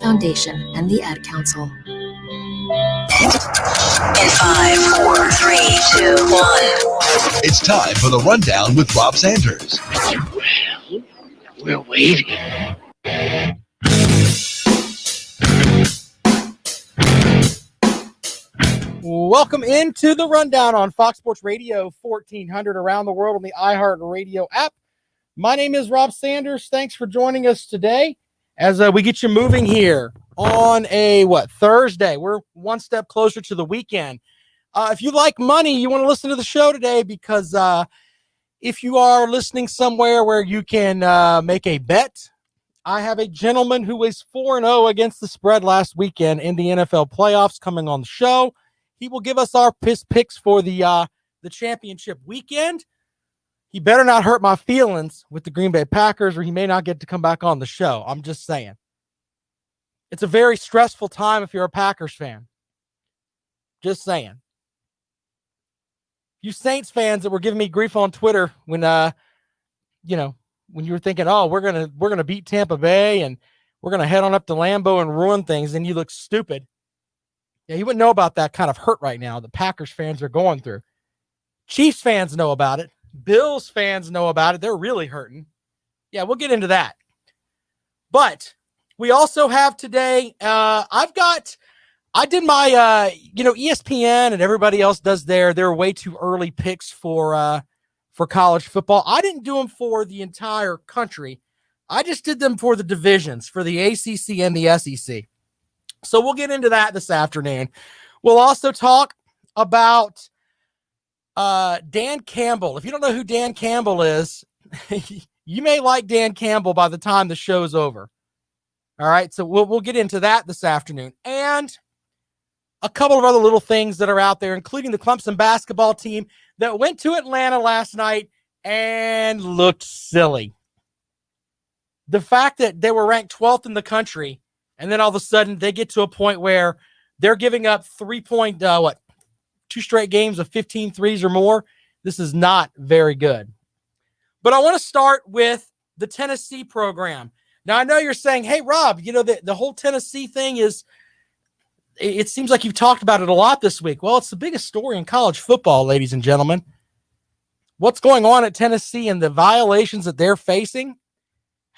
Foundation and the Ad Council. In 5, 4, 3, 2, 1. It's time for the Rundown with Rob Sanders. Well, we're waiting. Welcome into the Rundown on Fox Sports Radio 1400 around the world on the iHeartRadio app. My name is Rob Sanders. Thanks for joining us today as we get you moving here on a Thursday. We're one step closer to the weekend. If you like money, you want to listen to the show today because if you are listening somewhere where you can make a bet, I have a gentleman who was 4-0 against the spread last weekend in the NFL playoffs coming on the show. He will give us our picks for the championship weekend. He better not hurt my feelings with the Green Bay Packers, or he may not get to come back on the show. I'm just saying. It's a very stressful time if you're a Packers fan. Just saying. You Saints fans that were giving me grief on Twitter when when you were thinking, oh, we're gonna beat Tampa Bay and we're gonna head on up to Lambeau and ruin things, and you look stupid. Yeah, you wouldn't know about that kind of hurt right now that Packers fans are going through. Chiefs fans know about it. Bills fans know about it. They're really hurting. Yeah, we'll get into that. But we also have today, I did my, ESPN and everybody else does their way too early picks for college football. I didn't do them for the entire country. I just did them for the divisions, for the ACC and the SEC. So we'll get into that this afternoon. We'll also talk about Dan Campbell. If you don't know who Dan Campbell is, you may like Dan Campbell by the time the show's over. All right, so we'll get into that this afternoon. And a couple of other little things that are out there, including the Clemson basketball team that went to Atlanta last night and looked silly. The fact that they were ranked 12th in the country, and then all of a sudden they get to a point where they're giving up 2 straight games of 15 threes or more. This is not very good. But I want to start with the Tennessee program. Now, I know you're saying, hey, Rob, the whole Tennessee thing is, it seems like you've talked about it a lot this week. Well, it's the biggest story in college football, ladies and gentlemen. What's going on at Tennessee and the violations that they're facing?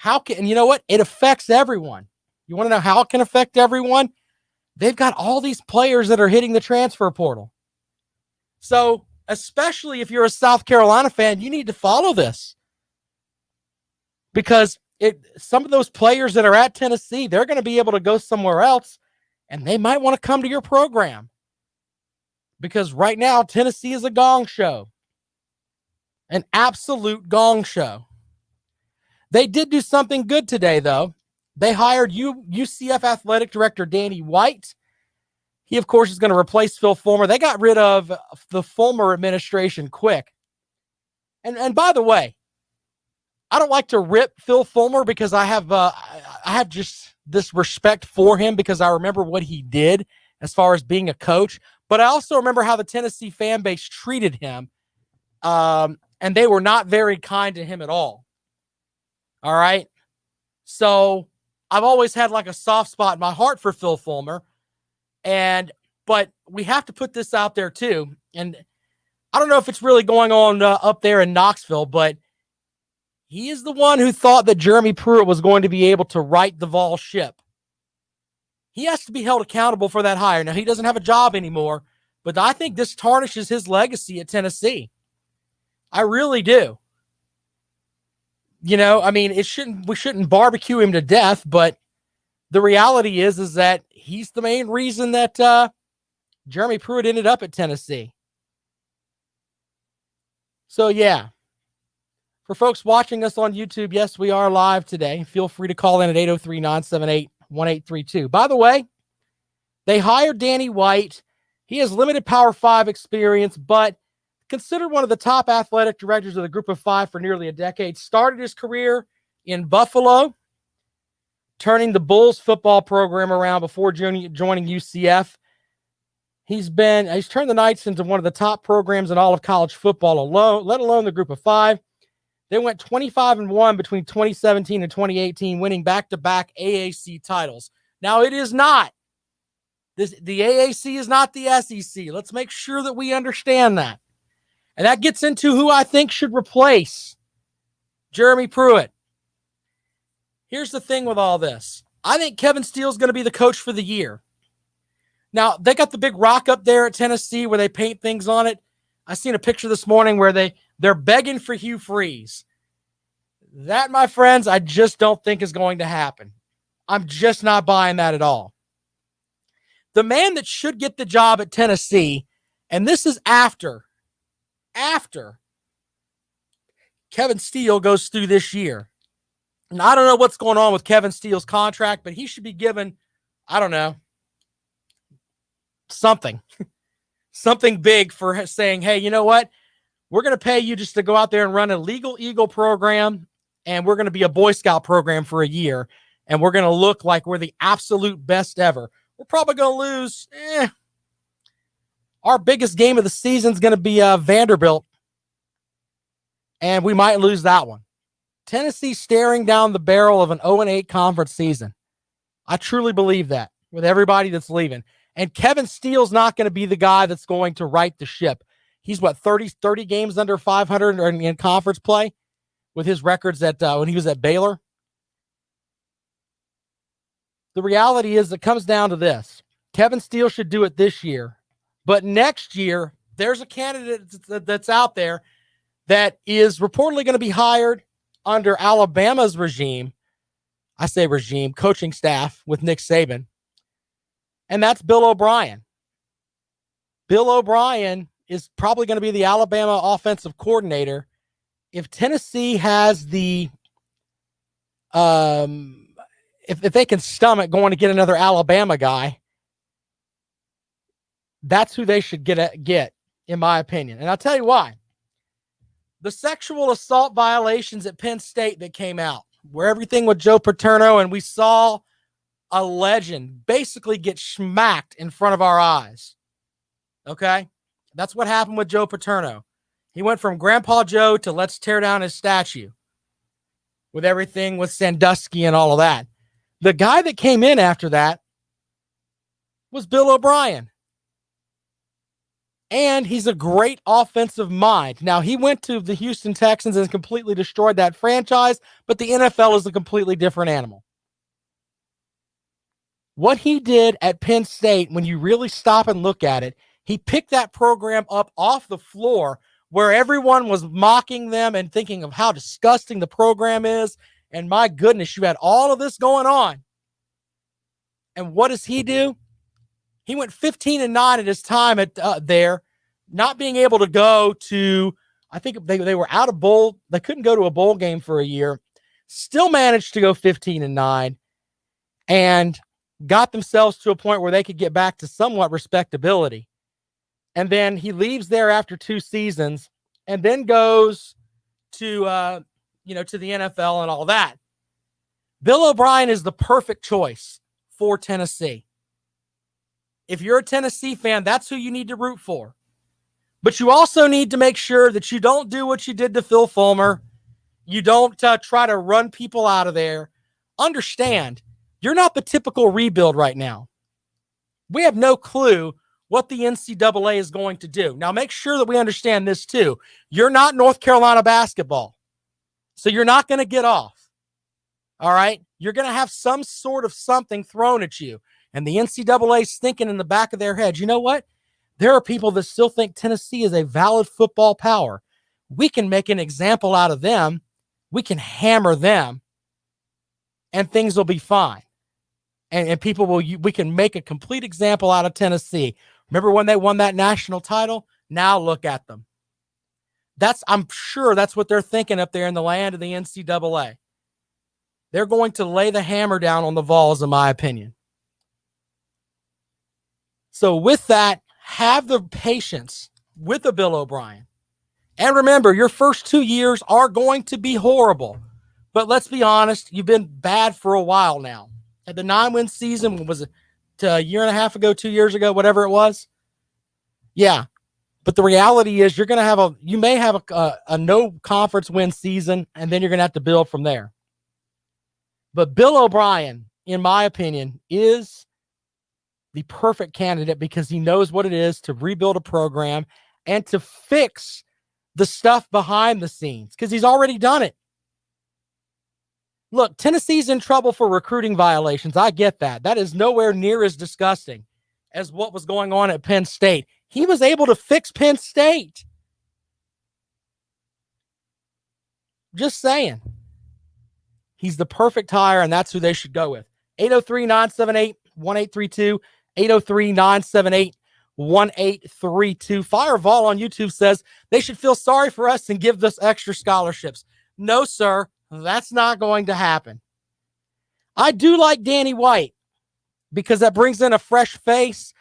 And you know what? It affects everyone. You want to know how it can affect everyone? They've got all these players that are hitting the transfer portal. So, especially if you're a South Carolina fan, you need to follow this. Because some of those players that are at Tennessee, they're going to be able to go somewhere else, and they might want to come to your program. Because right now, Tennessee is a gong show. An absolute gong show. They did do something good today, though. They hired UCF athletic director Danny White. He, of course, is going to replace Phil Fulmer. They got rid of the Fulmer administration quick. And by the way, I don't like to rip Phil Fulmer because I have just this respect for him because I remember what he did as far as being a coach. But I also remember how the Tennessee fan base treated him. And they were not very kind to him at all. All right. So I've always had like a soft spot in my heart for Phil Fulmer. But we have to put this out there too. And I don't know if it's really going on up there in Knoxville, but he is the one who thought that Jeremy Pruitt was going to be able to right the Vol ship. He has to be held accountable for that hire. Now, he doesn't have a job anymore, but I think this tarnishes his legacy at Tennessee. I really do. We shouldn't barbecue him to death, but the reality is that he's the main reason that Jeremy Pruitt ended up at Tennessee. So, yeah. For folks watching us on YouTube, yes, we are live today. Feel free to call in at 803-978-1832. By the way, they hired Danny White. He has limited Power 5 experience, but considered one of the top athletic directors of the Group of Five for nearly a decade. Started his career in Buffalo, turning the Bulls football program around before joining UCF. He's turned the Knights into one of the top programs in all of college football alone, let alone the Group of Five. They went 25-1 between 2017 and 2018, winning back-to-back AAC titles. Now, it is not. The AAC is not the SEC. Let's make sure that we understand that. And that gets into who I think should replace Jeremy Pruitt. Here's the thing with all this. I think Kevin Steele's going to be the coach for the year. Now, they got the big rock up there at Tennessee where they paint things on it. I seen a picture this morning where they're begging for Hugh Freeze. That, my friends, I just don't think is going to happen. I'm just not buying that at all. The man that should get the job at Tennessee, and this is after Kevin Steele goes through this year. And I don't know what's going on with Kevin Steele's contract, but he should be given, I don't know, something big for saying, hey, you know what? We're going to pay you just to go out there and run a legal Eagle program, and we're going to be a Boy Scout program for a year, and we're going to look like we're the absolute best ever. We're probably going to lose. Our biggest game of the season is going to be Vanderbilt, and we might lose that one. Tennessee staring down the barrel of an 0-8 conference season. I truly believe that with everybody that's leaving. And Kevin Steele's not going to be the guy that's going to right the ship. He's, 30 games under 500 in conference play with his records at when he was at Baylor. The reality is it comes down to this. Kevin Steele should do it this year. But next year, there's a candidate that's out there that is reportedly going to be hired under Alabama's regime. I say regime, coaching staff with Nick Saban. And that's Bill O'Brien. Bill O'Brien is probably going to be the Alabama offensive coordinator. If Tennessee has the if they can stomach going to get another Alabama guy, that's who they should get, in my opinion. And I'll tell you why. The sexual assault violations at Penn State that came out, where everything with Joe Paterno, and we saw a legend basically get smacked in front of our eyes. Okay? That's what happened with Joe Paterno. He went from Grandpa Joe to let's tear down his statue with everything with Sandusky and all of that. The guy that came in after that was Bill O'Brien. And he's a great offensive mind. Now, he went to the Houston Texans and completely destroyed that franchise, but the NFL is a completely different animal. What he did at Penn State, when you really stop and look at it, he picked that program up off the floor where everyone was mocking them and thinking of how disgusting the program is. And my goodness, you had all of this going on. And what does he do? He went 15-9 at his time at there, not being able to go to, I think they were out of bowl. They couldn't go to a bowl game for a year. Still managed to go 15-9 and got themselves to a point where they could get back to somewhat respectability. And then he leaves there after 2 seasons and then goes to, to the NFL and all that. Bill O'Brien is the perfect choice for Tennessee. If you're a Tennessee fan, that's who you need to root for. But you also need to make sure that you don't do what you did to Phil Fulmer. You don't try to run people out of there. Understand, you're not the typical rebuild right now. We have no clue what the NCAA is going to do. Now, make sure that we understand this too. You're not North Carolina basketball, so you're not going to get off. All right? You're going to have some sort of something thrown at you. And the NCAA is thinking in the back of their head, you know what? There are people that still think Tennessee is a valid football power. We can make an example out of them. We can hammer them, and things will be fine. And people we can make a complete example out of Tennessee. Remember when they won that national title? Now look at them. I'm sure that's what they're thinking up there in the land of the NCAA. They're going to lay the hammer down on the Vols, in my opinion. So with that, have the patience with a Bill O'Brien. And remember, your first 2 years are going to be horrible. But let's be honest, you've been bad for a while now. At the 9-win season, was it a year and a half ago, 2 years ago, whatever it was? Yeah. But the reality is you may have a no conference win season, and then you're going to have to build from there. But Bill O'Brien in my opinion, is the perfect candidate because he knows what it is to rebuild a program and to fix the stuff behind the scenes because he's already done it. Look, Tennessee's in trouble for recruiting violations. I get that. That is nowhere near as disgusting as what was going on at Penn State. He was able to fix Penn State. Just saying. He's the perfect hire, and that's who they should go with. 803-978-1832. 803-978-1832. Fireball on YouTube says they should feel sorry for us and give us extra scholarships. No, sir, that's not going to happen. I do like Danny White because that brings in a fresh face.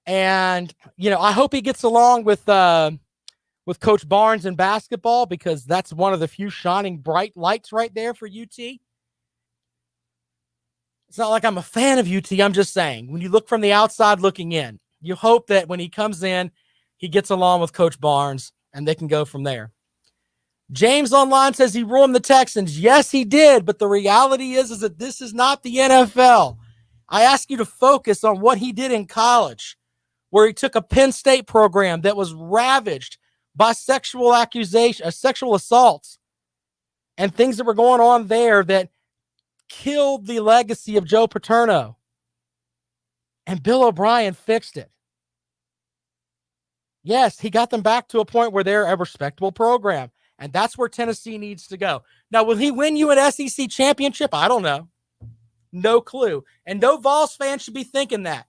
And, I hope he gets along with Coach Barnes in basketball because that's one of the few shining bright lights right there for UT. It's not like I'm a fan of UT. I'm just saying, when you look from the outside looking in, you hope that when he comes in, he gets along with Coach Barnes and they can go from there. James online says he ruined the Texans. Yes, he did. But the reality is that this is not the NFL. I ask you to focus on what he did in college, where he took a Penn State program that was ravaged by sexual assaults and things that were going on there that killed the legacy of Joe Paterno. And Bill O'Brien fixed it. Yes, he got them back to a point where they're a respectable program. And that's where Tennessee needs to go. Now, will he win you an SEC championship? I don't know. No clue. And no Vols fan should be thinking that.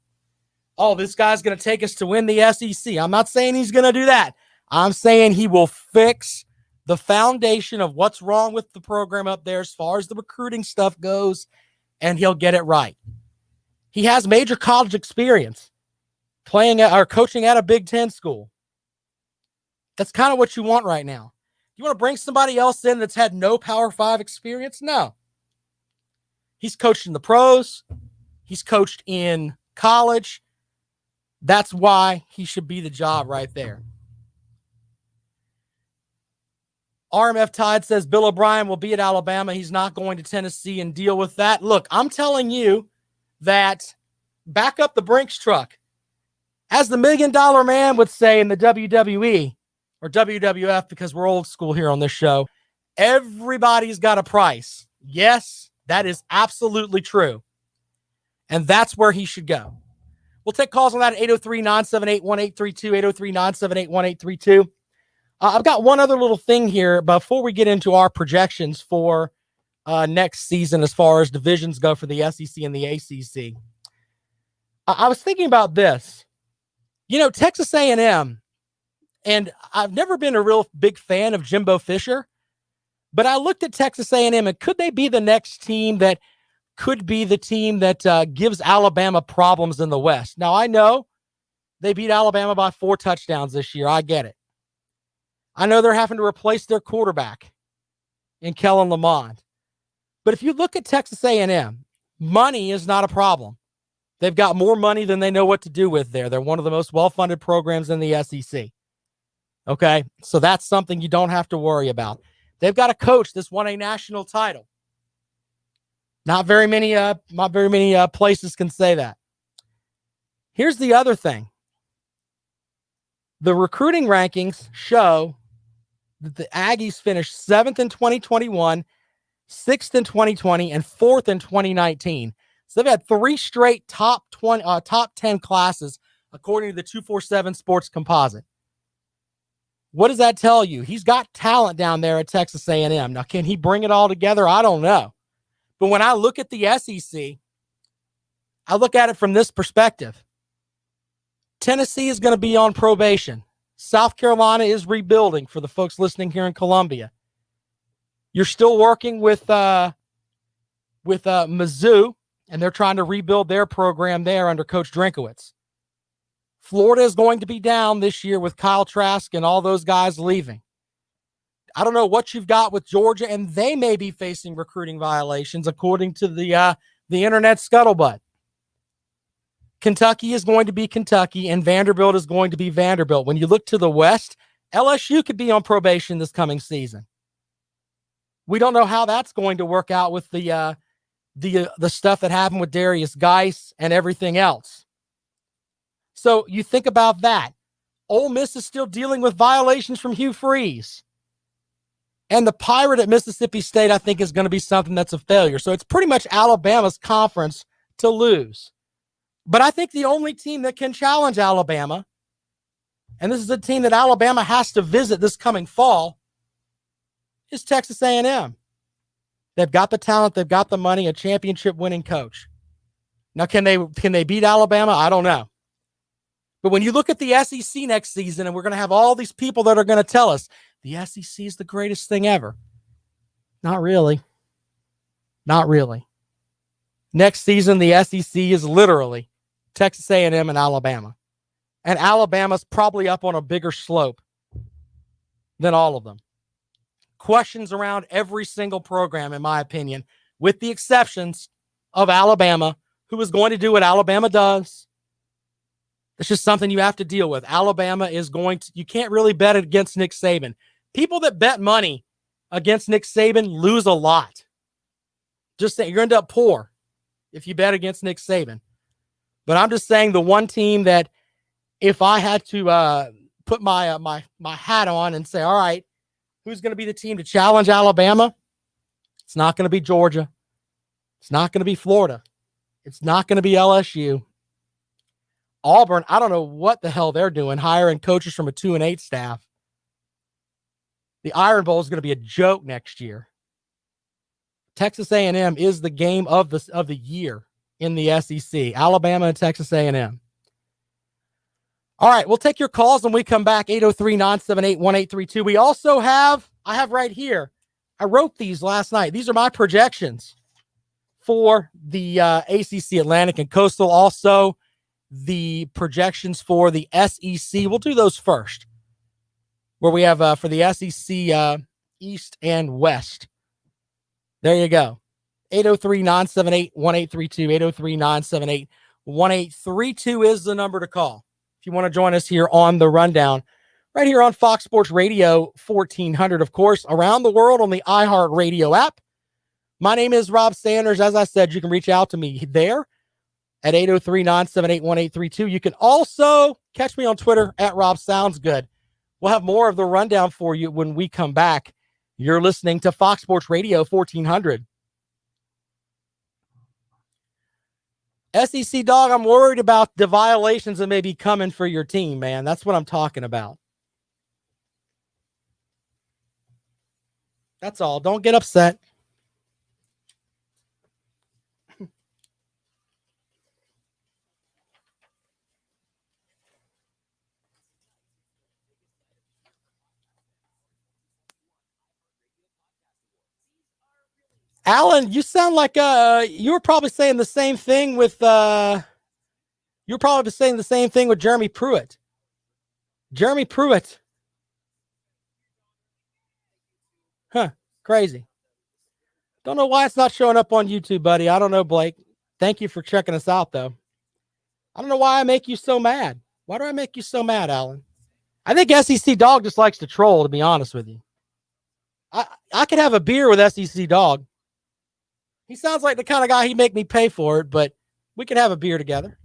Oh, this guy's going to take us to win the SEC. I'm not saying he's going to do that. I'm saying he will fix the foundation of what's wrong with the program up there as far as the recruiting stuff goes, and he'll get it right. He has major college experience coaching at a Big Ten school. That's kind of what you want right now. You want to bring somebody else in that's had no Power 5 experience? No. He's coached in the pros. He's coached in college. That's why he should be the job right there. RMF Tide says Bill O'Brien will be at Alabama. He's not going to Tennessee and deal with that. Look, I'm telling you that back up the Brinks truck. As the $1 Million Man would say in the WWE or WWF, because we're old school here on this show, everybody's got a price. Yes, that is absolutely true. And that's where he should go. We'll take calls on that at 803-978-1832, 803-978-1832. I've got one other little thing here before we get into our projections for next season as far as divisions go for the SEC and the ACC. I was thinking about this. Texas A&M, and I've never been a real big fan of Jimbo Fisher, but I looked at Texas A&M, and could they be the next team that could be the team that gives Alabama problems in the West? Now, I know they beat Alabama by 4 touchdowns this year. I get it. I know they're having to replace their quarterback in Kellen Lamond. But if you look at Texas A&M, money is not a problem. They've got more money than they know what to do with there. They're one of the most well-funded programs in the SEC. Okay, so that's something you don't have to worry about. They've got a coach that's won a national title. Not very many places can say that. Here's the other thing. The recruiting rankings show that the Aggies finished 7th in 2021, 6th in 2020, and 4th in 2019. So they've had 3 straight top 10 classes, according to the 247 Sports Composite. What does that tell you? He's got talent down there at Texas A&M. Now, can he bring it all together? I don't know. But when I look at the SEC, I look at it from this perspective. Tennessee is going to be on probation. South Carolina is rebuilding for the folks listening here in Columbia. You're still working with Mizzou, and they're trying to rebuild their program there under Coach Drinkowitz. Florida is going to be down this year with Kyle Trask and all those guys leaving. I don't know what you've got with Georgia, and they may be facing recruiting violations according to the internet scuttlebutt. Kentucky is going to be Kentucky, and Vanderbilt is going to be Vanderbilt. When you look to the West, LSU could be on probation this coming season. We don't know how that's going to work out with the the stuff that happened with Darius Geis and everything else. So you think about that. Ole Miss is still dealing with violations from Hugh Freeze. And the Pirate at Mississippi State, I think, is going to be something that's a failure. So it's pretty much Alabama's conference to lose. But I think the only team that can challenge Alabama, and this is a team that Alabama has to visit this coming fall, is Texas A&M. They've got the talent, they've got the money, a championship-winning coach. Now, can they beat Alabama? I don't know. But when you look at the SEC next season, and we're going to have all these people that are going to tell us the SEC is the greatest thing ever. Not really. Not really. Next season, the SEC is literally Texas A&M and Alabama. And Alabama's probably up on a bigger slope than all of them. Questions around every single program, in my opinion, with the exceptions of Alabama, who is going to do what Alabama does. It's just something you have to deal with. Alabama is going to, you can't really bet against Nick Saban. People that bet money against Nick Saban lose a lot. Just saying, you're going to end up poor if you bet against Nick Saban. But I'm just saying the one team that if I had to put my hat on and say, all right, who's going to be the team to challenge Alabama? It's not going to be Georgia. It's not going to be Florida. It's not going to be LSU. Auburn, I don't know what the hell they're doing, hiring coaches from a 2-8 staff. The Iron Bowl is going to be a joke next year. Texas A&M is the game of the year in the SEC. Alabama and Texas A&M. All right, we'll take your calls when we come back. 803-978-1832. We also have, I have right here, I wrote these last night. These are my projections for the ACC Atlantic and Coastal. Also, the projections for the SEC. We'll do those first, where we have for the SEC East and West. There you go. 803-978-1832. 803-978-1832 is the number to call if you want to join us here on the Rundown, right here on Fox Sports Radio 1400, of course, around the world on the iHeartRadio app. My name is Rob Sanders. As I said, you can reach out to me there at 803-978-1832. You can also catch me on Twitter at Rob Sounds Good. We'll have more of the Rundown for you when we come back. You're listening to Fox Sports Radio 1400. SEC Dog, I'm worried about the violations that may be coming for your team, man. That's what I'm talking about. That's all. Don't get upset. Alan, you sound like you were probably saying the same thing with you're probably saying the same thing with Jeremy Pruitt. Jeremy Pruitt. Huh, crazy. Don't know why it's not showing up on YouTube, buddy. I don't know, Blake. Thank you for checking us out, though. I don't know why I make you so mad. Why do I make you so mad, Alan? I think SEC Dog just likes to troll, to be honest with you. I could have a beer with SEC Dog. He sounds like the kind of guy he'd make me pay for it, but we could have a beer together.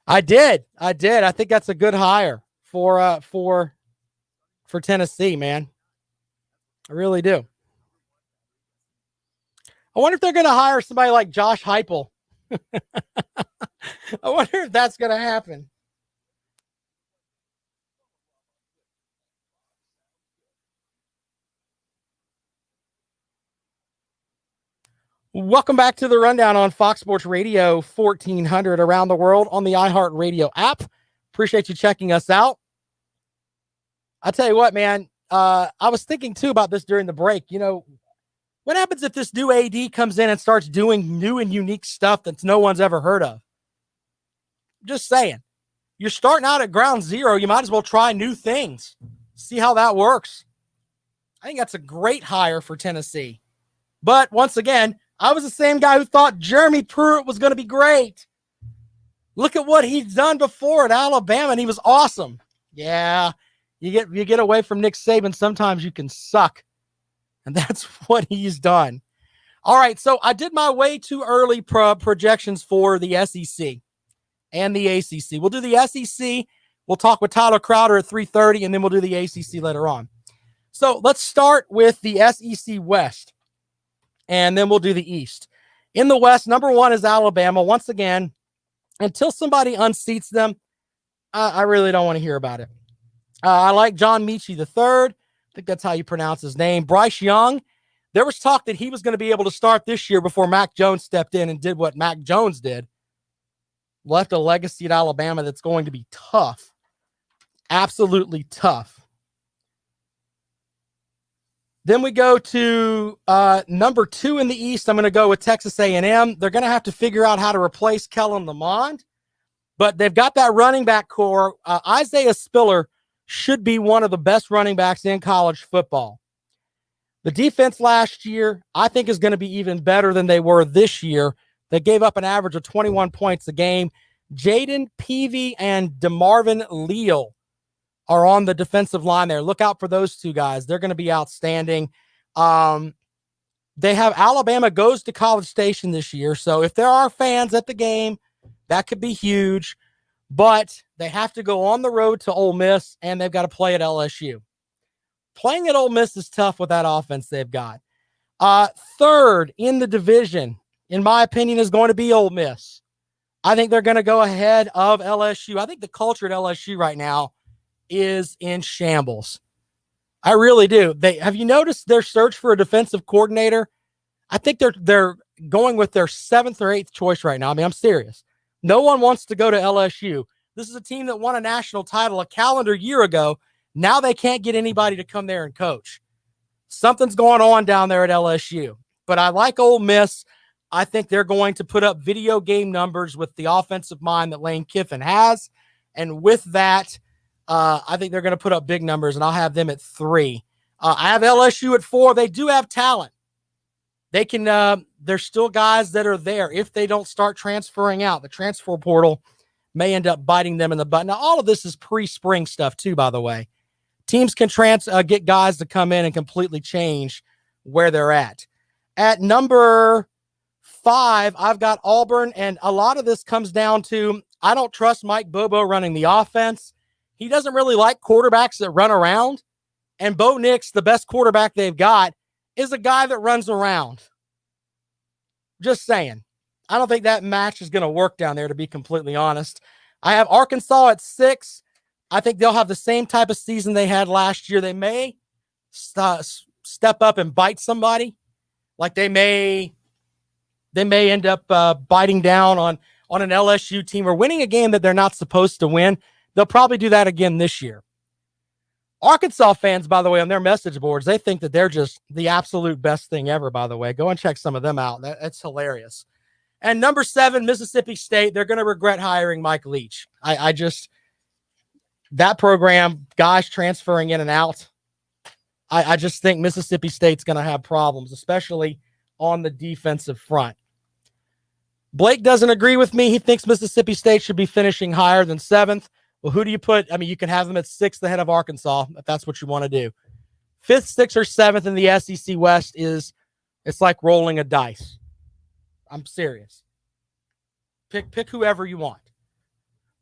I did. I think that's a good hire for Tennessee, man. I really do. I wonder if they're going to hire somebody like Josh Heupel. I wonder if that's going to happen. Welcome back to the Rundown on Fox Sports Radio 1400 around the world on the iHeartRadio app. Appreciate you checking us out. I'll tell you what, man, I was thinking too about this during the break. You know, What happens if this new AD comes in and starts doing new and unique stuff that no one's ever heard of? Just saying. You're starting out at ground zero. You might as well try new things. See how that works. I think that's a great hire for Tennessee. But once again, I was the same guy who thought Jeremy Pruitt was going to be great. Look at what he's done before at Alabama, and he was awesome. Yeah, you get away from Nick Saban, sometimes you can suck. And that's what he's done. All right, so I did my way too early projections for the SEC and the ACC. We'll do the SEC. We'll talk with Tyler Crowder at 3:30, and then we'll do the ACC later on. So let's start with the SEC West, and then we'll do the East. In the West, number 1 is Alabama. Once again, until somebody unseats them, I really don't want to hear about it. I like John Mechie III. I think that's how you pronounce his name. Bryce Young. There was talk that he was going to be able to start this year before Mac Jones stepped in and did what Mac Jones did. Left a legacy at Alabama that's going to be tough. Absolutely tough. Then we go to number 2 in the East. I'm going to go with Texas A&M. They're going to have to figure out how to replace Kellen Lamond, but they've got that running back core. Isaiah Spiller should be one of the best running backs in college football. The defense last year, I think, is going to be even better than they were this year. They gave up an average of 21 points a game. Jaden Peavy and DeMarvin Leal are on the defensive line there. Look out for those two guys. They're going to be outstanding. They have Alabama goes to College Station this year. So if there are fans at the game, that could be huge. But they have to go on the road to Ole Miss, and they've got to play at LSU. Playing at Ole Miss is tough with that offense they've got. Third in the division, in my opinion, is going to be Ole Miss. I think they're going to go ahead of LSU. I think the culture at LSU right now is in shambles. I really do. Have you noticed their search for a defensive coordinator? I think they're going with their 7th or 8th choice right now. I mean, I'm serious. No one wants to go to LSU. This is a team that won a national title a calendar year ago. Now they can't get anybody to come there and coach. Something's going on down there at LSU. But I like Ole Miss. I think they're going to put up video game numbers with the offensive mind that Lane Kiffin has. And with that, I think they're going to put up big numbers, and I'll have them at 3. I have LSU at 4. They do have talent. They can. There's still guys that are there. If they don't start transferring out, the transfer portal may end up biting them in the butt. Now, all of this is pre-spring stuff too, by the way. Teams can get guys to come in and completely change where they're at. At number 5, I've got Auburn, and a lot of this comes down to I don't trust Mike Bobo running the offense. He doesn't really like quarterbacks that run around, and Bo Nix, the best quarterback they've got, is a guy that runs around. Just saying. I don't think that match is going to work down there, to be completely honest. I have Arkansas at 6. I think they'll have the same type of season they had last year. They may step up and bite somebody. Like they may end up biting down on an LSU team or winning a game that they're not supposed to win. They'll probably do that again this year. Arkansas fans, by the way, on their message boards, they think that they're just the absolute best thing ever, by the way. Go and check some of them out. That's hilarious. And number 7, Mississippi State, they're going to regret hiring Mike Leach. That program, guys transferring in and out, I just think Mississippi State's going to have problems, especially on the defensive front. Blake doesn't agree with me. He thinks Mississippi State should be finishing higher than 7th. Well, who do you put? I mean, you can have them at 6th ahead of Arkansas if that's what you want to do. 5th, 6th, or 7th in the SEC West it's like rolling a dice. I'm serious. Pick whoever you want.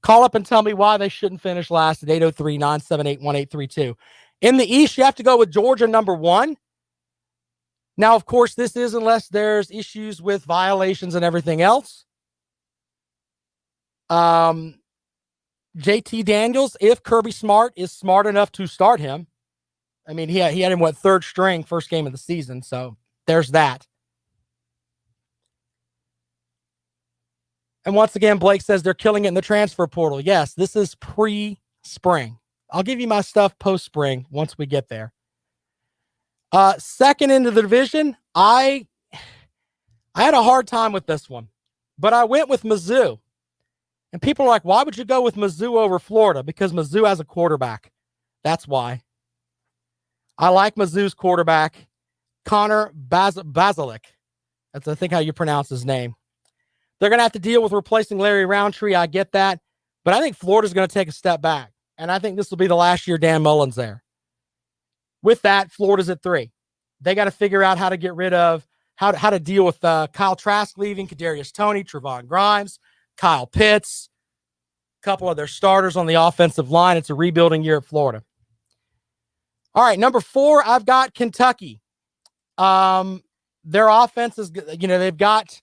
Call up and tell me why they shouldn't finish last at 803-978-1832. In the East, you have to go with Georgia number 1. Now, of course, this is unless there's issues with violations and everything else. JT Daniels, if Kirby Smart is smart enough to start him. I mean, he had him, 3rd string, first game of the season. So there's that. And once again, Blake says they're killing it in the transfer portal. Yes, this is pre-spring. I'll give you my stuff post-spring once we get there. Second into the division, I had a hard time with this one, but I went with Mizzou. And people are like, why would you go with Mizzou over Florida? Because Mizzou has a quarterback. That's why. I like Mizzou's quarterback, Connor Basilic. That's, I think, how you pronounce his name. They're going to have to deal with replacing Larry Roundtree. I get that. But I think Florida's going to take a step back. And I think this will be the last year Dan Mullen's there. With that, Florida's at 3. They got to figure out how to get rid of, how to deal with Kyle Trask leaving, Kadarius Toney, Trevon Grimes, Kyle Pitts, a couple of their starters on the offensive line. It's a rebuilding year at Florida. All right, number 4, I've got Kentucky. Their offense is, they've got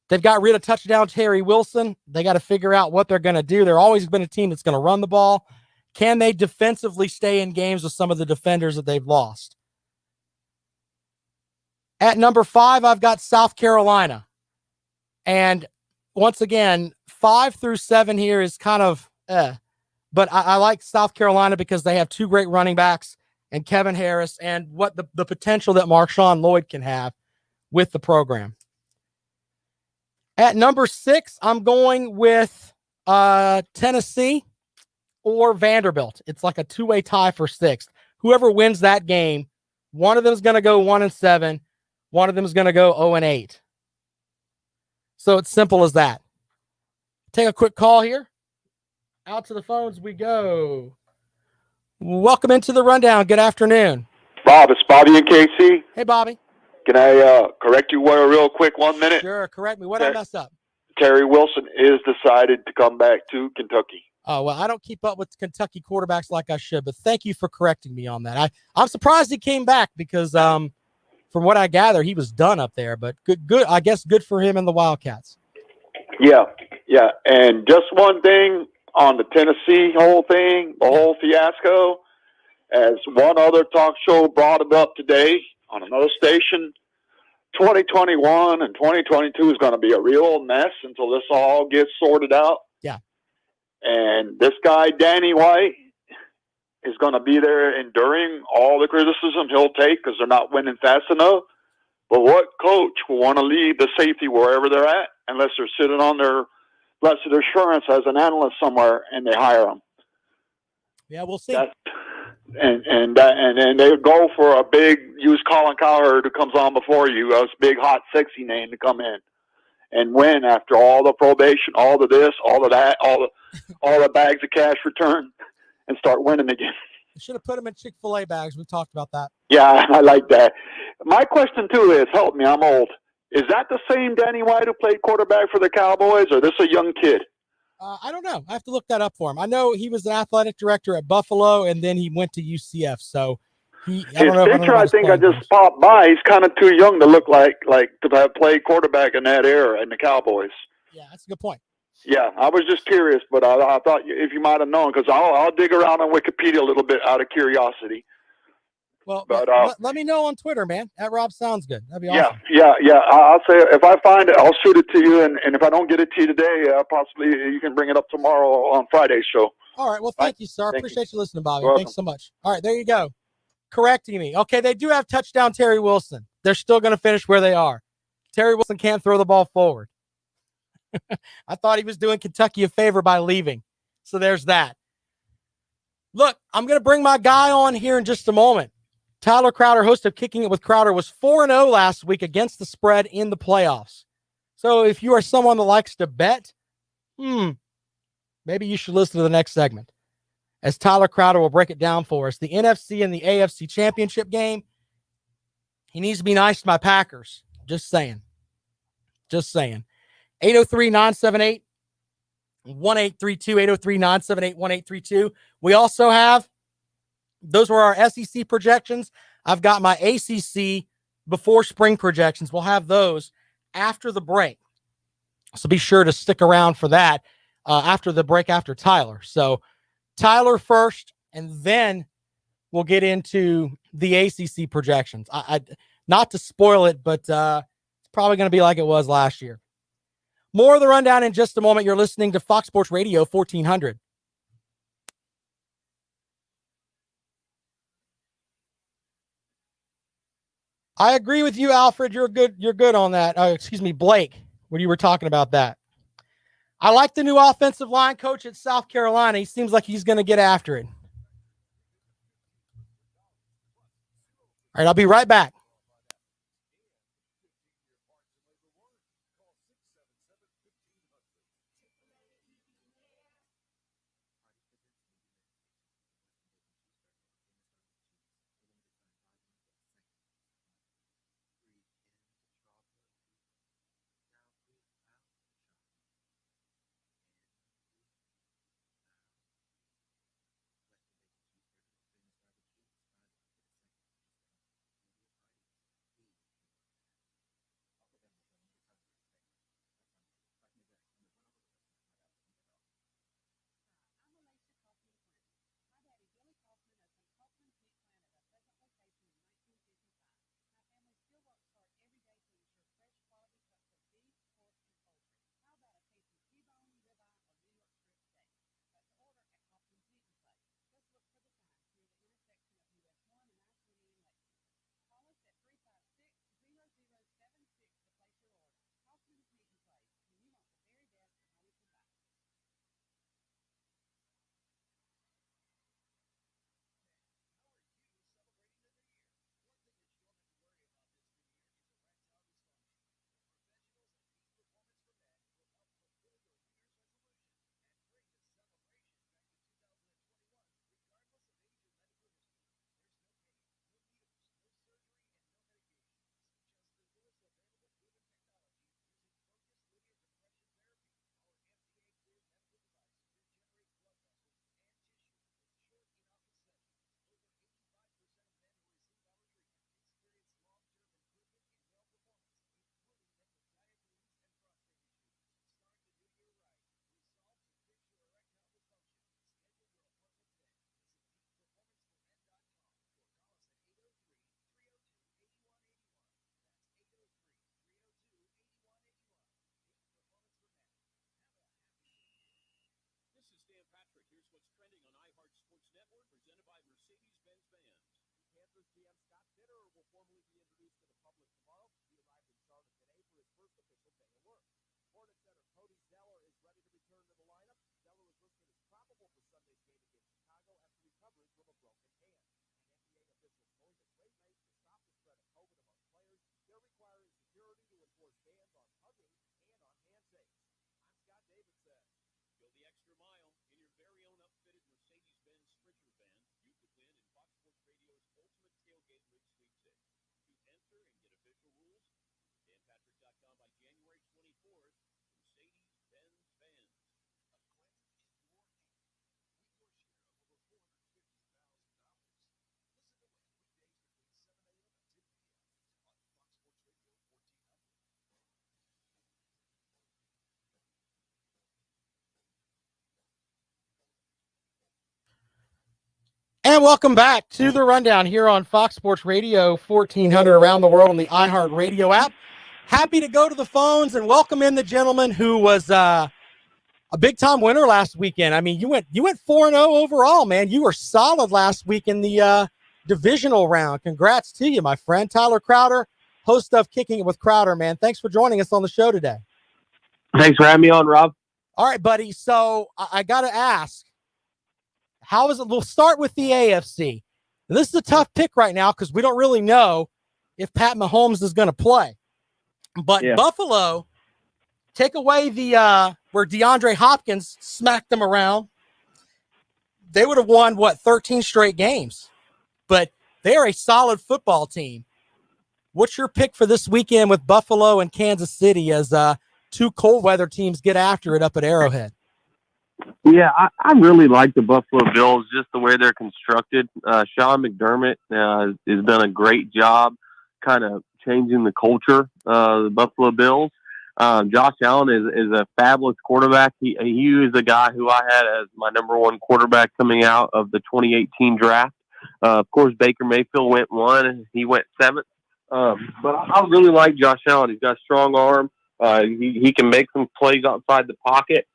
rid of touchdown Terry Wilson. They got to figure out what they're going to do. They're always been a team that's going to run the ball. Can they defensively stay in games with some of the defenders that they've lost? At number 5, I've got South Carolina. And once again, 5 through 7 here is kind of but I like South Carolina because they have 2 great running backs and Kevin Harris and what the potential that Marshawn Lloyd can have with the program. At number 6, I'm going with Tennessee or Vanderbilt. It's like a 2-way tie for 6th. Whoever wins that game, one of them is going to go 1-7. One of them is going to go 0-8. So it's simple as that. Take a quick call here. Out to the phones we go. Welcome into the rundown. Good afternoon. Bob, it's Bobby and KC. Hey, Bobby. Can I correct you real quick 1 minute? Sure, correct me. What did I mess up? Terry Wilson is decided to come back to Kentucky. Oh, well, I don't keep up with Kentucky quarterbacks like I should, but thank you for correcting me on that. I'm surprised he came back because from what I gather, he was done up there, but good. I guess good for him and the Wildcats. Yeah. And just one thing on the Tennessee whole thing, the whole fiasco, as one other talk show brought it up today on another station, 2021 and 2022 is going to be a real mess until this all gets sorted out. Yeah. And this guy, Danny White, is going to be there enduring all the criticism he'll take because they're not winning fast enough. But what coach will want to leave the safety wherever they're at unless they're sitting on their blessed assurance as an analyst somewhere and they hire them? Yeah, we'll see. And they go for a big, use Colin Cowherd who comes on before you, a big, hot, sexy name to come in and win after all the probation, all of this, all of that, all the bags of cash returned and start winning again. You should have put them in Chick-fil-A bags. We talked about that. Yeah, I like that. My question, too, is, help me, I'm old. Is that the same Danny White who played quarterback for the Cowboys, or this a young kid? I don't know. I have to look that up for him. I know he was an athletic director at Buffalo, and then he went to UCF. So his picture, I think I just popped by. He's kind of too young to look like to have played quarterback in that era in the Cowboys. Yeah, that's a good point. Yeah, I was just curious, but I thought if you might have known, because I'll dig around on Wikipedia a little bit out of curiosity. Well, but, let me know on Twitter, man. At Rob Sounds Good. That'd be awesome. Yeah. I'll say if I find it, I'll shoot it to you, and if I don't get it to you today, possibly you can bring it up tomorrow on Friday's show. All right. Well, thank you, sir. Appreciate you listening, Bobby. You're Thanks so much. All right, there you go. Correcting me. Okay, they do have touchdown Terry Wilson. They're still going to finish where they are. Terry Wilson can't throw the ball forward. I thought he was doing Kentucky a favor by leaving. So there's that. Look, I'm going to bring my guy on here in just a moment. Tyler Crowder, host of Kicking It with Crowder, was 4-0 last week against the spread in the playoffs. So if you are someone that likes to bet, maybe you should listen to the next segment, as Tyler Crowder will break it down for us. The NFC and the AFC championship game. He needs to be nice to my Packers. Just saying. 803-978-1832, 803-978-1832. We also have, those were our SEC projections. I've got my ACC before spring projections. We'll have those after the break. So be sure to stick around for that after the break after Tyler. So Tyler first, and then we'll get into the ACC projections. I not to spoil it, but it's probably going to be like it was last year. More of the rundown in just a moment. You're listening to Fox Sports Radio 1400. I agree with you, Alfred. You're good. You're good on that. Excuse me, Blake, when you were talking about that. I like the new offensive line coach at South Carolina. He seems like he's going to get after it. All right, I'll be right back. And welcome back to the Rundown here on Fox Sports Radio 1400 around the world on the iHeart Radio app. Happy to go to the phones and welcome in the gentleman who was a big-time winner last weekend. I mean, you went 4-0 overall, man. You were solid last week in the divisional round. Congrats to you, my friend. Tyler Crowder, host of Kicking It with Crowder, man. Thanks for joining us on the show today. Thanks for having me on, Rob. All right, buddy. So I got to ask, how is it? We'll start with the AFC. This is a tough pick right now because we don't really know if Pat Mahomes is going to play. But Buffalo, take away the where DeAndre Hopkins smacked them around, they would have won, 13 straight games. But they are a solid football team. What's your pick for this weekend with Buffalo and Kansas City as two cold weather teams get after it up at Arrowhead? Yeah, I really like the Buffalo Bills, just the way they're constructed. Sean McDermott has done a great job kind of changing the culture of the Buffalo Bills. Josh Allen is a fabulous quarterback. He is a guy who I had as my number one quarterback coming out of the 2018 draft. Of course, Baker Mayfield went 1 and he went 7th. But I really like Josh Allen. He's got a strong arm. He can make some plays outside the pocket.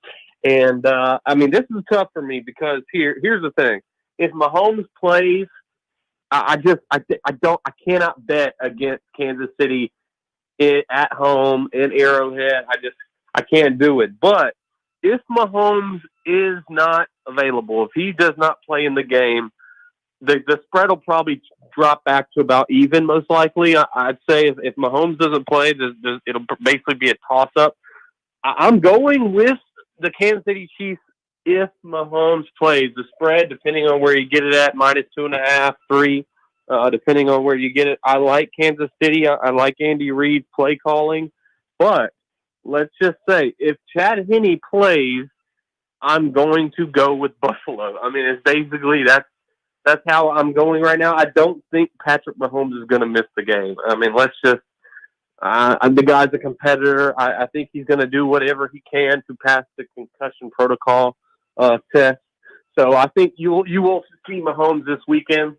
And, I mean, this is tough for me because here's the thing. If Mahomes plays, I cannot bet against Kansas City at home in Arrowhead. I can't do it. But if Mahomes is not available, if he does not play in the game, the spread will probably drop back to about even, most likely. I'd say if Mahomes doesn't play, it'll basically be a toss-up. I'm going with the Kansas City Chiefs if Mahomes plays. The spread, depending on where you get it at, -2.5, 3, depending on where you get it. I like Kansas City. I like Andy Reid's play calling. But let's just say, if Chad Henne plays, I'm going to go with Buffalo. I mean, it's basically that's how I'm going right now. I don't think Patrick Mahomes is going to miss the game. I mean, let's just the guy's a competitor. I think he's going to do whatever he can to pass the concussion protocol test. So I think you will see Mahomes this weekend.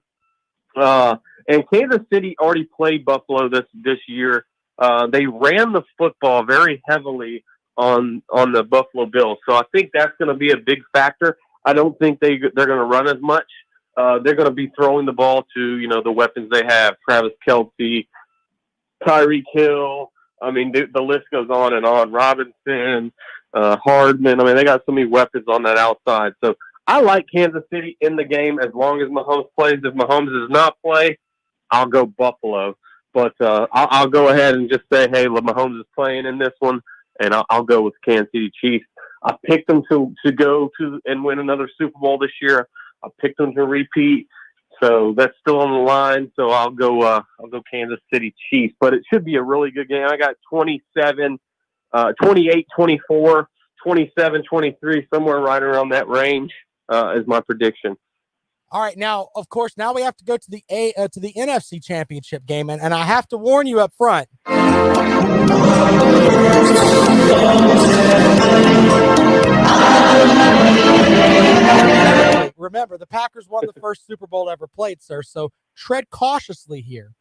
And Kansas City already played Buffalo this year. They ran the football very heavily on the Buffalo Bills. So I think that's going to be a big factor. I don't think they're going to run as much. They're going to be throwing the ball to, the weapons they have, Travis Kelce, Tyreek Hill. I mean, the list goes on and on. Robinson, Hardman. I mean, they got so many weapons on that outside. So I like Kansas City in the game as long as Mahomes plays. If Mahomes does not play, I'll go Buffalo. But I'll go ahead and just say, hey, Mahomes is playing in this one, and I'll go with Kansas City Chiefs. I picked them to go to and win another Super Bowl this year. I picked them to repeat. So that's still on the line. So I'll go Kansas City Chiefs. But it should be a really good game. I got 28, 24, 27, 23, somewhere right around that range is my prediction. All right, now, of course, now we have to go to the NFC Championship game, and I have to warn you up front. Remember, the Packers won the first Super Bowl ever played, sir, so tread cautiously here.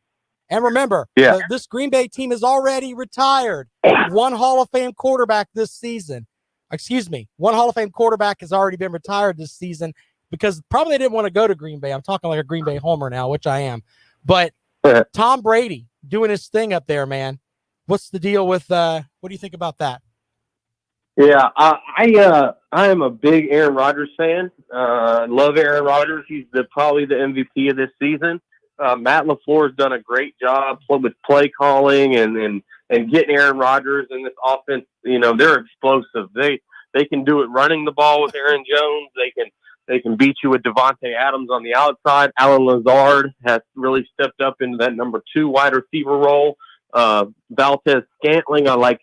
And remember, this Green Bay team is already retired. One Hall of Fame quarterback this season. Excuse me, one Hall of Fame quarterback has already been retired this season because probably they didn't want to go to Green Bay. I'm talking like a Green Bay homer now, which I am. But Tom Brady doing his thing up there, man. What's the deal with what do you think about that? Yeah, I am a big Aaron Rodgers fan. Love Aaron Rodgers. He's probably the MVP of this season. Matt LaFleur has done a great job with play calling and getting Aaron Rodgers in this offense. They're explosive. They can do it running the ball with Aaron Jones. They can beat you with Devontae Adams on the outside. Alan Lazard has really stepped up into that number 2 wide receiver role. Valdez Scantling, I like.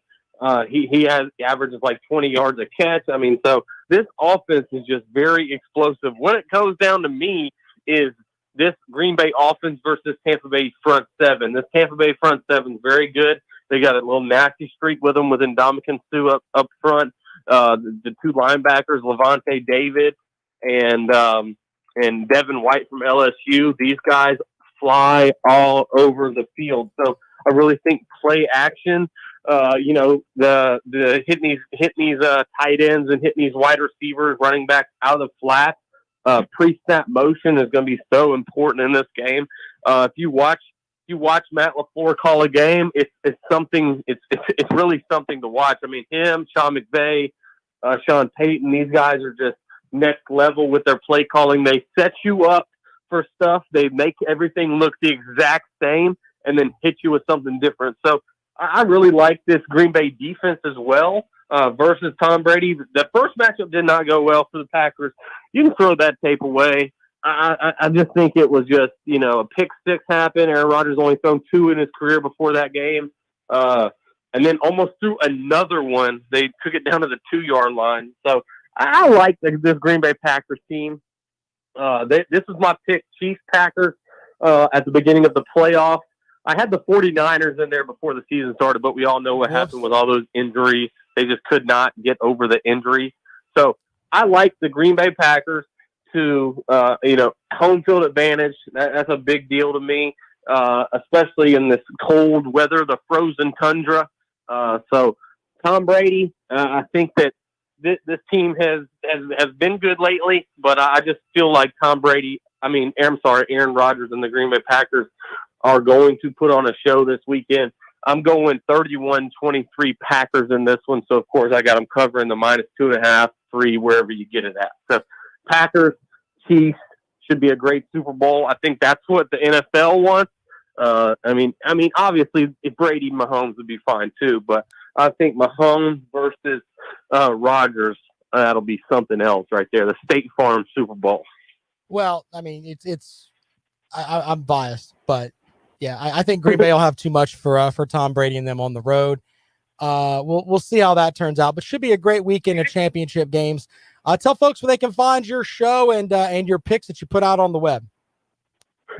He averages like 20 yards a catch. I mean, so this offense is just very explosive. When it goes down to me is this Green Bay offense versus Tampa Bay front seven. This Tampa Bay front seven is very good. They got a little nasty streak with them with Ndamukong Suh up front. The 2 linebackers, Levante David and Devin White from LSU. These guys fly all over the field. So I really think play action. The hitting these tight ends and hitting these wide receivers, running back out of the flat. Pre-snap motion is going to be so important in this game. If you watch Matt LaFleur call a game, it's something. It's really something to watch. I mean, him, Sean McVay, Sean Payton, these guys are just next level with their play calling. They set you up for stuff. They make everything look the exact same and then hit you with something different. So I really like this Green Bay defense as well versus Tom Brady. The first matchup did not go well for the Packers. You can throw that tape away. I just think it was just, a pick six happened. Aaron Rodgers only thrown 2 in his career before that game. And then almost threw another one. They took it down to the 2-yard line. So I like this Green Bay Packers team. This is my pick, Chiefs Packers, at the beginning of the playoffs. I had the 49ers in there before the season started, but we all know what happened with all those injuries. They just could not get over the injury. So I like the Green Bay Packers to, home field advantage. That's a big deal to me, especially in this cold weather, the frozen tundra. So Tom Brady, I think that this team has been good lately, but I just feel like Tom Brady Aaron Rodgers and the Green Bay Packers are going to put on a show this weekend. I'm going 31-23 Packers in this one. So, of course, I got them covering the -2.5, 3, wherever you get it at. So, Packers, Chiefs should be a great Super Bowl. I think that's what the NFL wants. Obviously, if Brady Mahomes would be fine too, but I think Mahomes versus Rodgers, that'll be something else right there. The State Farm Super Bowl. Well, I mean, I'm biased, but yeah, I think Green Bay will have too much for Tom Brady and them on the road. We'll see how that turns out, but should be a great weekend of championship games. Tell folks where they can find your show and your picks that you put out on the web.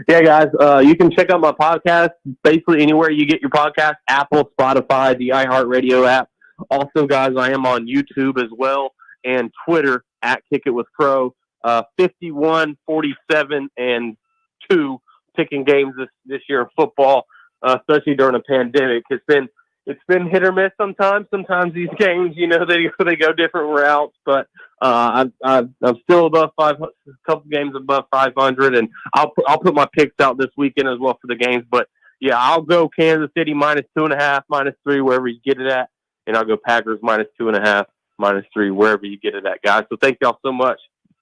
Yeah, guys, you can check out my podcast basically anywhere you get your podcast, Apple, Spotify, the iHeartRadio app. Also, guys, I am on YouTube as well and Twitter at Kick It With Crow. 51, 47, and 2 picking games this year in football, especially during a pandemic. It's been hit or miss sometimes. Sometimes these games, they go different routes, but I'm still above 500, a couple games above 500, and I'll put my picks out this weekend as well for the games. But yeah, I'll go Kansas City -2.5, -3, wherever you get it at, and I'll go Packers -2.5, -3, wherever you get it at, guys. So thank y'all so much.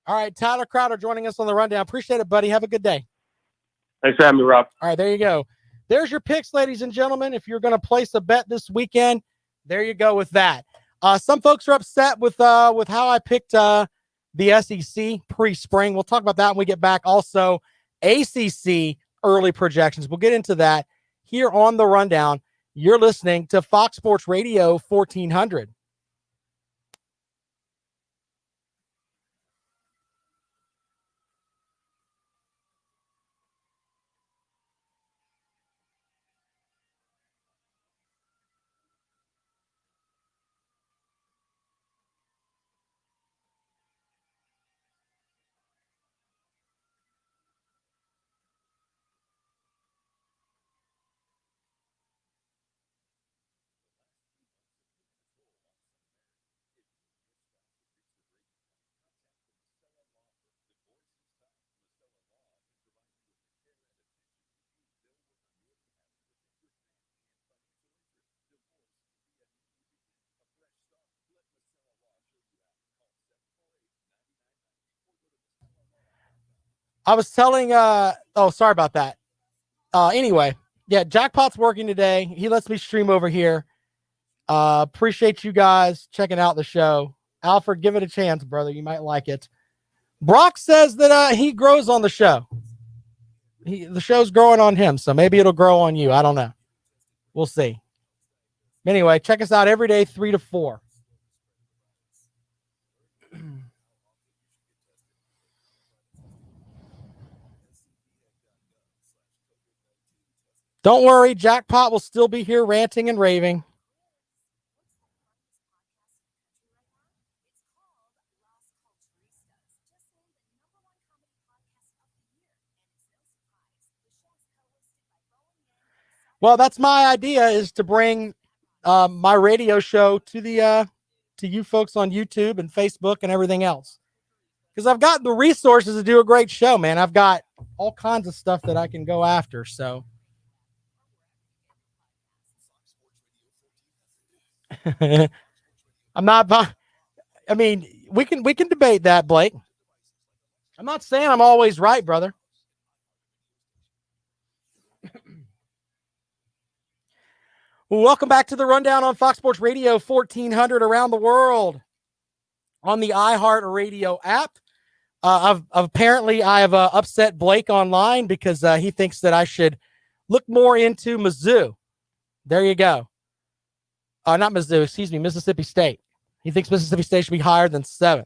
All right, Tyler Crowder joining us on the rundown. Appreciate it, buddy. Have a good day. Thanks for having me, Rob. All right, there you go. There's your picks, ladies and gentlemen. If you're going to place a bet this weekend, there you go with that. Some folks are upset with how I picked the SEC pre-spring. We'll talk about that when we get back. Also, ACC early projections. We'll get into that here on the rundown. You're listening to Fox Sports Radio 1400. I was telling, sorry about that. Anyway, yeah, Jackpot's working today. He lets me stream over here. Appreciate you guys checking out the show. Alfred, give it a chance, brother. You might like it. Brock says that he grows on the show. The show's growing on him, so maybe it'll grow on you. I don't know. We'll see. Anyway, check us out every day, 3 to 4. Don't worry, Jackpot will still be here ranting and raving. Well, that's my idea, is to bring my radio show to you folks on YouTube and Facebook and everything else. Because I've got the resources to do a great show, man. I've got all kinds of stuff that I can go after, so. I'm not. I mean, we can debate that, Blake. I'm not saying I'm always right, brother. Well, welcome back to the rundown on Fox Sports Radio 1400 around the world on the iHeartRadio app. Apparently I have upset Blake online because he thinks that I should look more into Mizzou. There you go. Not Mizzou, excuse me, Mississippi State. He thinks Mississippi State should be higher than 7th.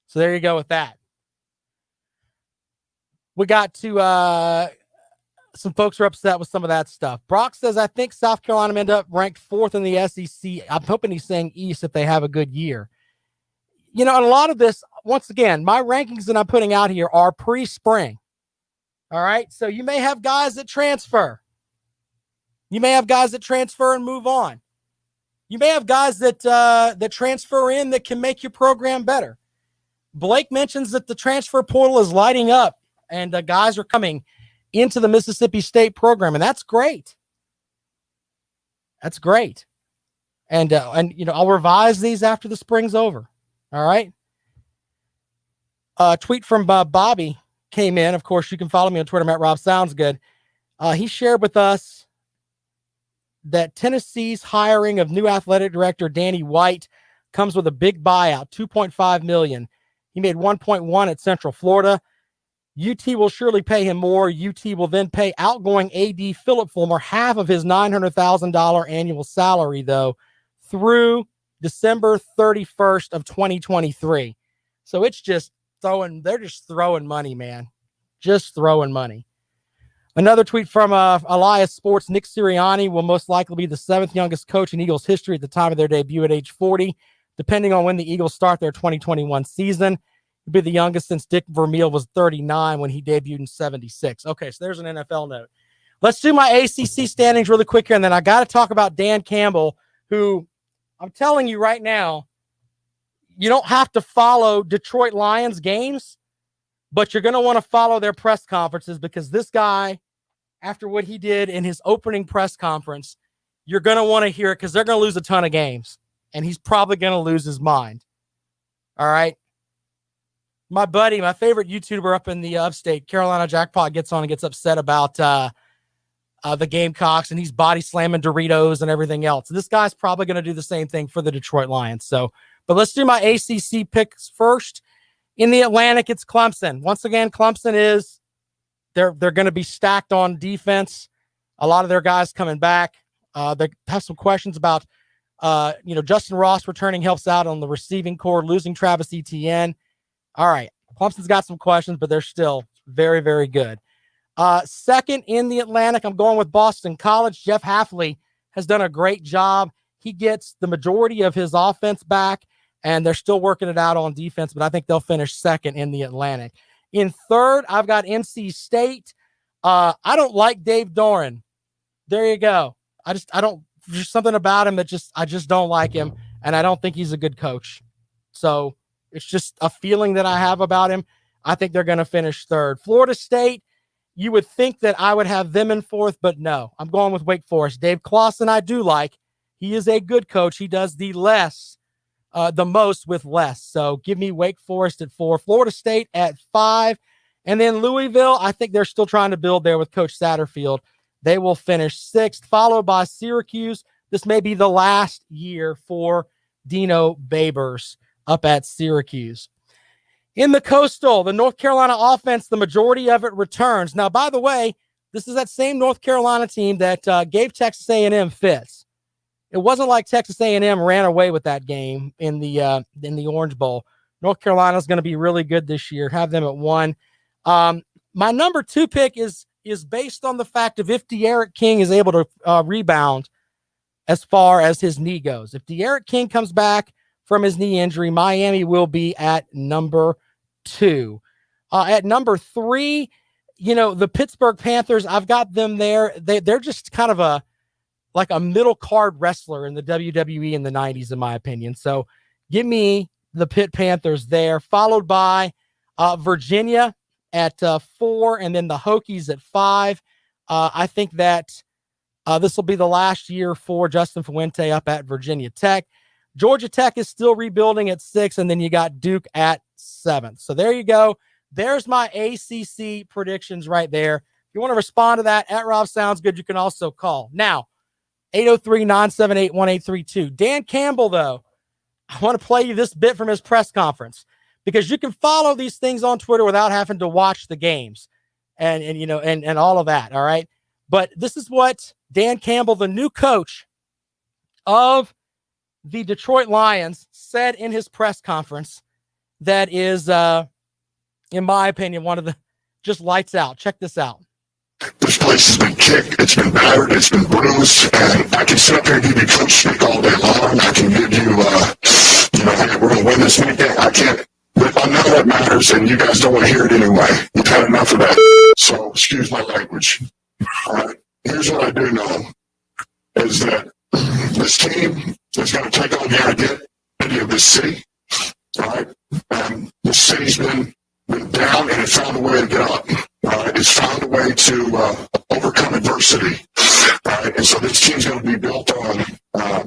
So there you go with that. We got to some folks are upset with some of that stuff. Brock says, I think South Carolina may end up ranked 4th in the SEC. I'm hoping he's saying East if they have a good year. And a lot of this, once again, my rankings that I'm putting out here are pre-spring. All right. So you may have guys that transfer. You may have guys that transfer and move on. You may have guys that transfer in that can make your program better. Blake mentions that the transfer portal is lighting up and guys are coming into the Mississippi State program, and that's great. That's great. And I'll revise these after the spring's over. All right. Tweet from Bobby came in. Of course, you can follow me on Twitter, Matt Rob Sounds Good. He shared with us that Tennessee's hiring of new athletic director Danny White comes with a big buyout, $2.5 million. He made $1.1 at Central Florida. UT will surely pay him more. UT will then pay outgoing AD Philip Fulmer half of his $900,000 annual salary, though, through December 31st of 2023. So it's just they're just throwing money, man. Just throwing money. Another tweet from Elias Sports. Nick Sirianni will most likely be the 7th youngest coach in Eagles history at the time of their debut at age 40, depending on when the Eagles start their 2021 season. He'll be the youngest since Dick Vermeil was 39 when he debuted in 76. Okay, so there's an NFL note. Let's do my ACC standings really quick here, and then I got to talk about Dan Campbell, who I'm telling you right now, you don't have to follow Detroit Lions games, but you're going to want to follow their press conferences, because this guy, after what he did in his opening press conference, you're going to want to hear it, because they're going to lose a ton of games, and he's probably going to lose his mind. All right. My buddy, my favorite YouTuber up in the upstate, Carolina Jackpot, gets on and gets upset about the Gamecocks, and he's body slamming Doritos and everything else. This guy's probably going to do the same thing for the Detroit Lions. So, but let's do my ACC picks first. In the Atlantic, it's Clemson. Once again, Clemson is they're going to be stacked on defense. A lot of their guys coming back. They have some questions about Justin Ross returning helps out on the receiving core, losing Travis Etienne. All right, Clemson's got some questions, but they're still very, very good. Second in the Atlantic, I'm going with Boston College. Jeff Hafley has done a great job. He gets the majority of his offense back, and they're still working it out on defense, but I think they'll finish second in the Atlantic. In third, I've got NC State. I don't like Dave Doran. There you go. There's something about him that I just don't like him, and I don't think he's a good coach. So it's just a feeling that I have about him. I think they're going to finish third. Florida State, you would think that I would have them in fourth, but no. I'm going with Wake Forest. Dave Clawson I do like. He is a good coach. He does the most with less. So give me Wake Forest at 4, Florida State at 5, and then Louisville, I think they're still trying to build there with Coach Satterfield. They will finish 6th, followed by Syracuse. This may be the last year for Dino Babers up at Syracuse. In the Coastal, the North Carolina offense, the majority of it returns. Now, by the way, this is that same North Carolina team that gave Texas A&M fits. It wasn't like Texas A&M ran away with that game in the Orange Bowl. North Carolina is going to be really good this year. Have them at 1. My number 2 pick is based on the fact of if De'Aaron King is able to rebound as far as his knee goes. If De'Aaron King comes back from his knee injury, Miami will be at number 2. At number 3, the Pittsburgh Panthers, I've got them there. They're just kind of a middle card wrestler in the WWE in the 90s, in my opinion. So give me the Pitt Panthers there, followed by Virginia at 4, and then the Hokies at 5. I think that this will be the last year for Justin Fuente up at Virginia Tech. Georgia Tech is still rebuilding at 6, and then you got Duke at 7th. So there you go. There's my ACC predictions right there. If you want to respond to that, at Rob Sounds Good, you can also call. Now, 803-978-1832. Dan Campbell, though, I want to play you this bit from his press conference, because you can follow these things on Twitter without having to watch the games and all of that, all right? But this is what Dan Campbell, the new coach of the Detroit Lions, said in his press conference that is, in my opinion, one of the just lights out. Check this out. This place has been kicked, it's been battered, it's been bruised, and I can sit up here and give you coach speak all day long. I can give you, hey, we're going to win this weekend. I can't, but none of that matters, and you guys don't want to hear it anyway. You've had enough of that. So, excuse my language. All right, here's what I do know, is that this team is going to take on the identity of this city. All right, and this city's been been down and it found a way to get up. It's found a way to overcome adversity. And so this team's going to be built on,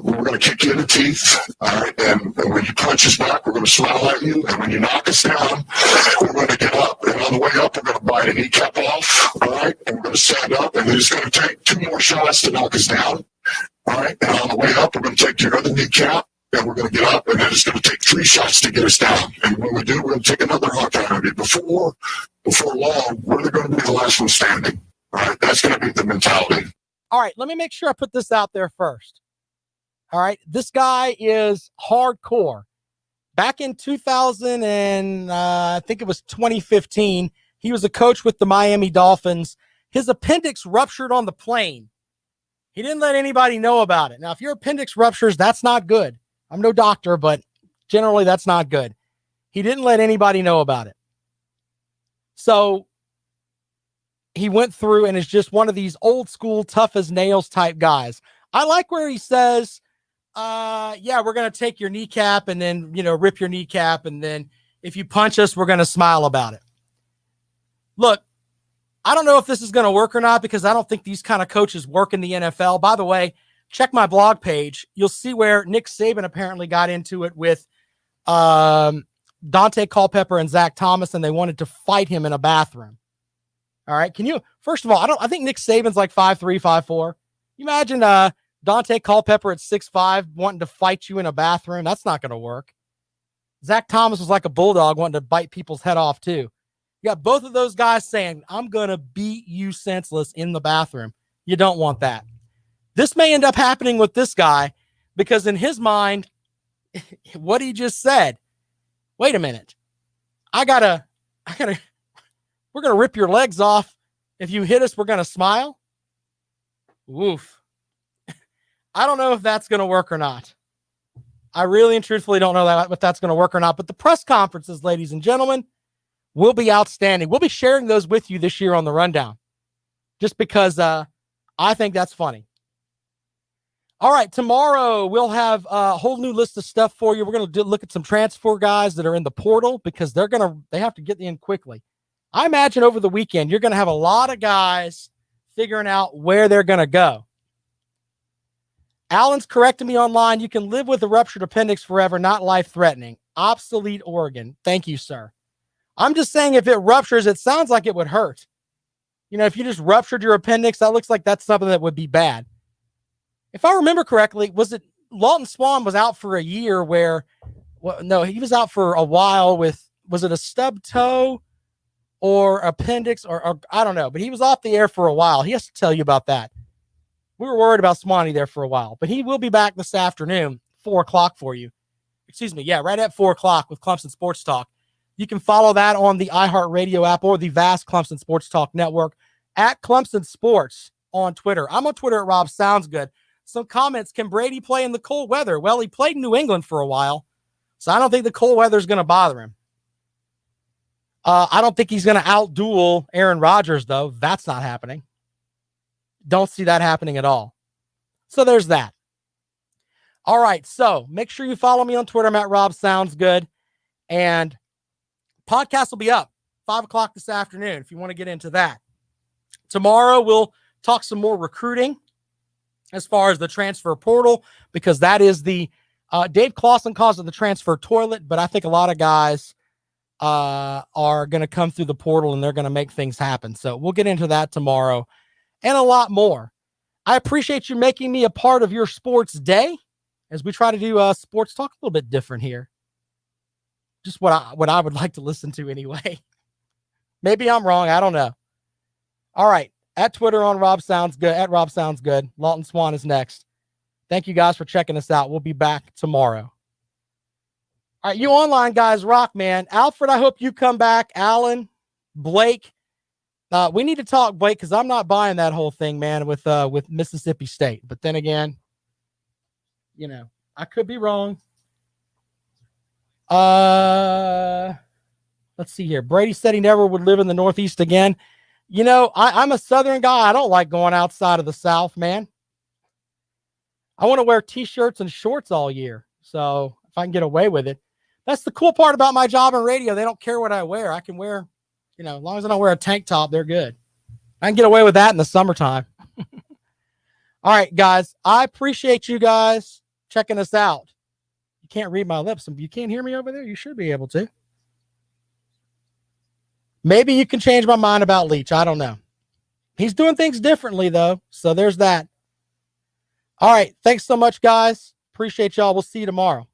we're going to kick you in the teeth, all right? And when you punch us back, we're going to smile at you. And when you knock us down, we're going to get up. And on the way up, we're going to bite a kneecap off, all right? And we're going to stand up, and then it's going to take 2 more shots to knock us down, all right? And on the way up, we're going to take your other kneecap, and we're going to get up, and then it's going to take 3 shots to get us down. And when we do, we're going to take another hunk out of it. Before long, we're going to be the last one standing, all right? That's going to be the mentality. All right, let me make sure I put this out there first. All right, this guy is hardcore. Back in 2000 and I think it was 2015, he was a coach with the Miami Dolphins. His appendix ruptured on the plane. He didn't let anybody know about it. Now, if your appendix ruptures, that's not good. I'm no doctor, but generally that's not good. He didn't let anybody know about it. So he went through and is just one of these old school, tough as nails type guys. I like where he says, yeah, we're going to take your kneecap and then, rip your kneecap. And then if you punch us, we're going to smile about it. Look, I don't know if this is going to work or not because I don't think these kind of coaches work in the NFL. By the way, check my blog page. You'll see where Nick Saban apparently got into it with Dante Culpepper and Zach Thomas, and they wanted to fight him in a bathroom. All right. First of all, I think Nick Saban's like 5'3", 5'4". You imagine Dante Culpepper at 6'5", wanting to fight you in a bathroom. That's not going to work. Zach Thomas was like a bulldog wanting to bite people's head off too. You got both of those guys saying, I'm going to beat you senseless in the bathroom. You don't want that. This may end up happening with this guy because in his mind, what he just said, wait a minute. we're going to rip your legs off. If you hit us, we're going to smile. Woof. I don't know if that's going to work or not. I really and truthfully don't know if that's going to work or not. But the press conferences, ladies and gentlemen, will be outstanding. We'll be sharing those with you this year on the Rundown, just because I think that's funny. All right, tomorrow we'll have a whole new list of stuff for you. We're going to look at some transfer guys that are in the portal because they have to get in quickly. I imagine over the weekend, you're going to have a lot of guys figuring out where they're going to go. Alan's correcting me online. You can live with a ruptured appendix forever, not life-threatening. Obsolete Oregon. Thank you, sir. I'm just saying if it ruptures, it sounds like it would hurt. If you just ruptured your appendix, that looks like that's something that would be bad. If I remember correctly, was it Lawton Swan was out for a year no, he was out for a while was it a stub toe or appendix or I don't know, but he was off the air for a while. He has to tell you about that. We were worried about Swanee there for a while, but he will be back this afternoon, 4:00 for you. Excuse me. Yeah, right at 4:00 with Clemson Sports Talk. You can follow that on the iHeartRadio app or the vast Clemson Sports Talk network at Clemson Sports on Twitter. I'm on Twitter at Rob Sounds Good. Some comments, can Brady play in the cold weather? Well, he played in New England for a while, so I don't think the cold weather is going to bother him. I don't think he's going to outduel Aaron Rodgers, though. That's not happening. Don't see that happening at all. So there's that. All right, so make sure you follow me on Twitter. I'm at Rob Sounds Good. And podcast will be up 5:00 this afternoon if you want to get into that. Tomorrow, we'll talk some more recruiting as far as the transfer portal, because that is the Dave Clawson calls it the transfer toilet, but I think a lot of guys are going to come through the portal and they're going to make things happen. So we'll get into that tomorrow and a lot more. I appreciate you making me a part of your sports day as we try to do sports talk a little bit different here. Just what I would like to listen to anyway. Maybe I'm wrong. I don't know. All right. At Twitter on Rob Sounds Good, at Rob Sounds Good. Lawton Swan is next. Thank you guys for checking us out. We'll be back tomorrow. All right, you online guys rock, man. Alfred, I hope you come back. Alan, Blake, we need to talk, Blake, because I'm not buying that whole thing, man, with Mississippi State. But then again, I could be wrong. Let's see here. Brady said he never would live in the Northeast again. I'm a Southern guy. I don't like going outside of the South, man. I want to wear T-shirts and shorts all year. So if I can get away with it. That's the cool part about my job in radio. They don't care what I wear. I can wear, as long as I don't wear a tank top, they're good. I can get away with that in the summertime. All right, guys. I appreciate you guys checking us out. You can't read my lips. You can't hear me over there? You should be able to. Maybe you can change my mind about Leach. I don't know. He's doing things differently, though. So there's that. All right. Thanks so much, guys. Appreciate y'all. We'll see you tomorrow.